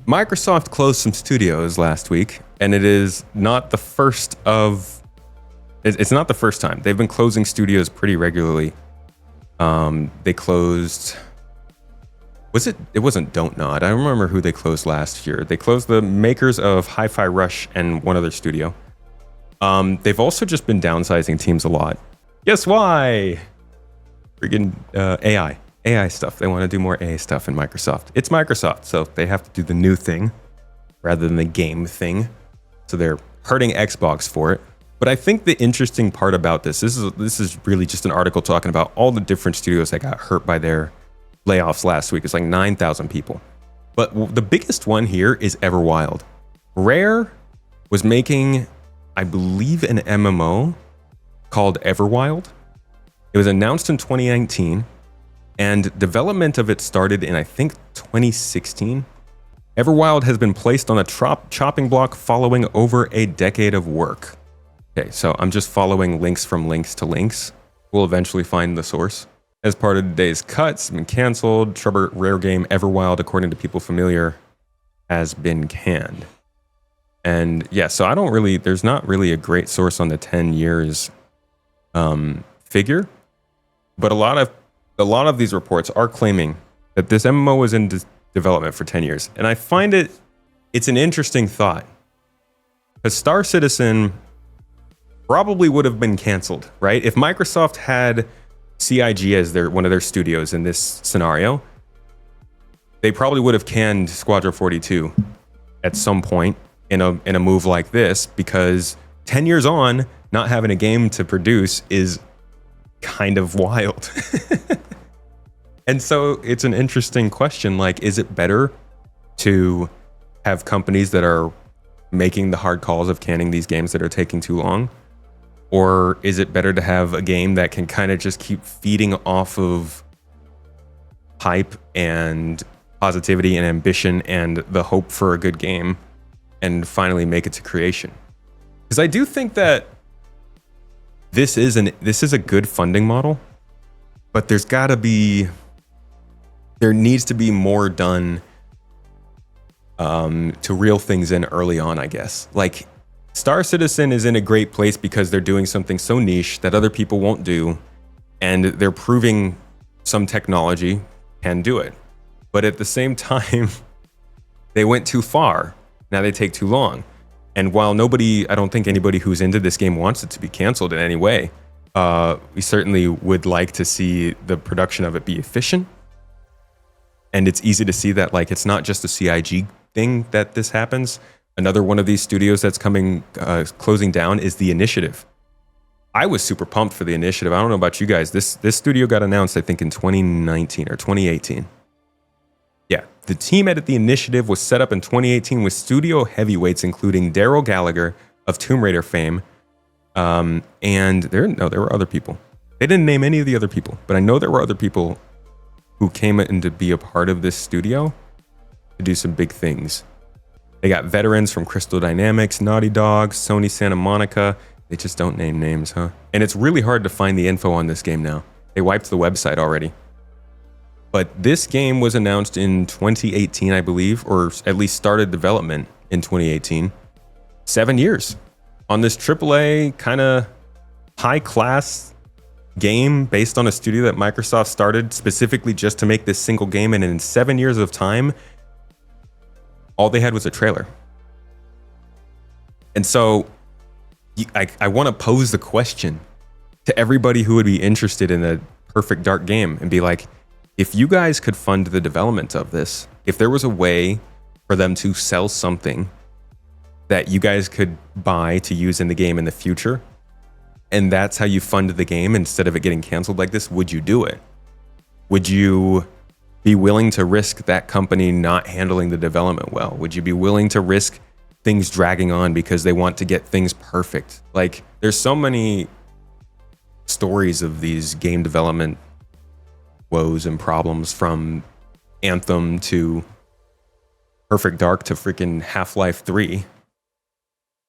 Microsoft closed some studios last week, and it is not the first of. It's not the first time. They've been closing studios pretty regularly. They closed. It wasn't Don't Nod. I don't remember who they closed last year. They closed the makers of Hi-Fi Rush and one other studio. They've also just been downsizing teams a lot. Guess why? Freaking AI stuff. They want to do more AI stuff in Microsoft. It's Microsoft, so they have to do the new thing rather than the game thing. So they're hurting Xbox for it. But I think the interesting part about this is really just an article talking about all the different studios that got hurt by their layoffs last week. It's like 9,000 people. But the biggest one here is Everwild. Rare was making, I believe, an MMO called Everwild. It was announced in 2019, and development of it started in, I think, 2016. Everwild has been placed on a chopping block following over a decade of work. Okay, so I'm just following links from links to links. We'll eventually find the source. As part of today's cuts, been canceled. Rare game Everwild, according to people familiar, has been canned. And yeah, so there's not really a great source on the 10 years figure, but a lot of these reports are claiming that this MMO was in development for 10 years. And I find it's an interesting thought, because Star Citizen probably would have been canceled, right? If Microsoft had CIG as one of their studios in this scenario, they probably would have canned Squadron 42 at some point in a move like this, because 10 years on, not having a game to produce is kind of wild. And so it's an interesting question, like, is it better to have companies that are making the hard calls of canning these games that are taking too long? Or is it better to have a game that can kind of just keep feeding off of hype and positivity and ambition and the hope for a good game and finally make it to creation? Because I do think that this is a good funding model, but there needs to be more done to reel things in early on, I guess. Like, Star Citizen is in a great place because they're doing something so niche that other people won't do, and they're proving some technology can do it. But at the same time, they went too far. Now they take too long. And while I don't think anybody who's into this game wants it to be canceled in any way, we certainly would like to see the production of it be efficient. And it's easy to see that, like, it's not just a CIG thing that this happens. Another one of these studios that's closing down is The Initiative. I was super pumped for The Initiative. I don't know about you guys. This studio got announced, I think, in 2019 or 2018. Yeah, the team at The Initiative was set up in 2018 with studio heavyweights, including Daryl Gallagher of Tomb Raider fame. And there were other people. They didn't name any of the other people, but I know there were other people who came in to be a part of this studio to do some big things. They got veterans from Crystal Dynamics, Naughty Dog, Sony Santa Monica. They just don't name names, huh? And it's really hard to find the info on this game now. They wiped the website already. But this game was announced in 2018, I believe, or at least started development in 2018. 7 years on this AAA kind of high-class game based on a studio that Microsoft started specifically just to make this single game. And in 7 years of time, all they had was a trailer. And so I want to pose the question to everybody who would be interested in a Perfect Dark game and be like, if you guys could fund the development of this, if there was a way for them to sell something that you guys could buy to use in the game in the future, and that's how you fund the game instead of it getting canceled like this, would you do it? Would you be willing to risk that company not handling the development well? Would you be willing to risk things dragging on because they want to get things perfect? Like, there's so many stories of these game development woes and problems, from Anthem to Perfect Dark to freaking Half-Life 3.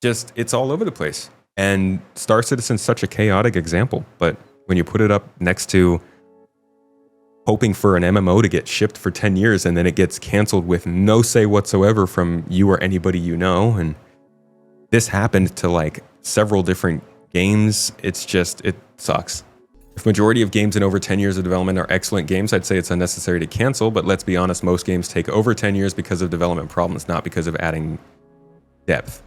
Just, it's all over the place. And Star Citizen's such a chaotic example, but when you put it up next to hoping for an MMO to get shipped for 10 years and then it gets canceled with no say whatsoever from you or anybody you know. And this happened to like several different games. It's just, it sucks. If majority of games in over 10 years of development are excellent games, I'd say it's unnecessary to cancel, but let's be honest, most games take over 10 years because of development problems, not because of adding depth.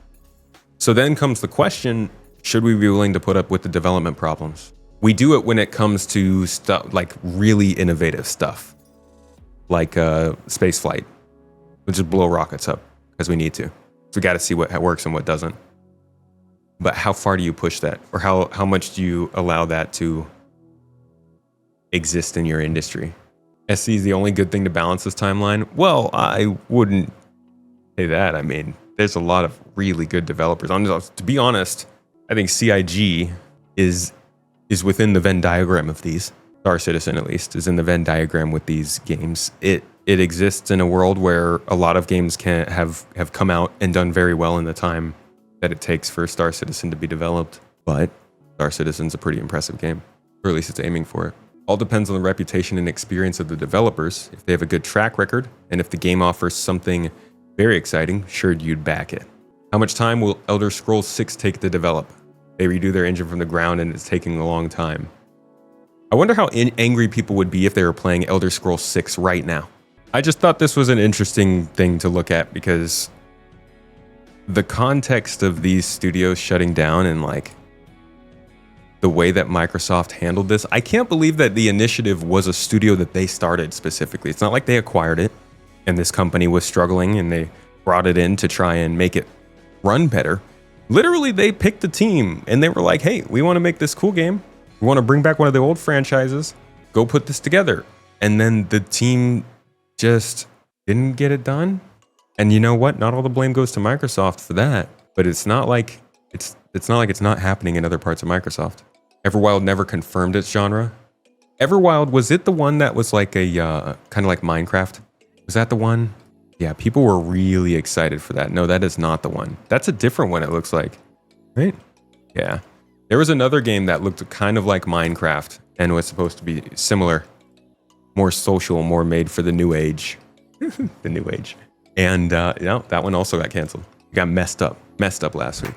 So then comes the question, should we be willing to put up with the development problems? We do it when it comes to stuff like really innovative stuff, like spaceflight. We'll just blow rockets up because we need to. So we got to see what works and what doesn't. But how far do you push that? Or how much do you allow that to exist in your industry? SC is the only good thing to balance this timeline? Well, I wouldn't say that. I mean, there's a lot of really good developers. To be honest, I think CIG is within the Venn diagram of these. Star Citizen, at least, is in the Venn diagram with these games. It exists in a world where a lot of games have come out and done very well in the time that it takes for Star Citizen to be developed. But Star Citizen's a pretty impressive game, or at least it's aiming for it. All depends on the reputation and experience of the developers. If they have a good track record, and if the game offers something very exciting, sure, you'd back it. How much time will Elder Scrolls 6 take to develop? They redo their engine from the ground and it's taking a long time. I wonder how angry people would be if they were playing Elder Scrolls 6 right now. I just thought this was an interesting thing to look at because the context of these studios shutting down and like the way that Microsoft handled this, I can't believe that the initiative was a studio that they started specifically. It's not like they acquired it and this company was struggling and they brought it in to try and make it run better. Literally, they picked the team and they were like, hey, we want to make this cool game. We want to bring back one of the old franchises. Go put this together. And then the team just didn't get it done. And you know what? Not all the blame goes to Microsoft for that. But it's not like it's not happening in other parts of Microsoft. Everwild never confirmed its genre. Everwild, was it the one that was like a kind of like Minecraft? Was that the one? Yeah, people were really excited for that. No, that is not the one. That's a different one, it looks like. Right? Yeah. There was another game that looked kind of like Minecraft and was supposed to be similar. More social, more made for the new age. The new age. And that one also got canceled. It got messed up last week.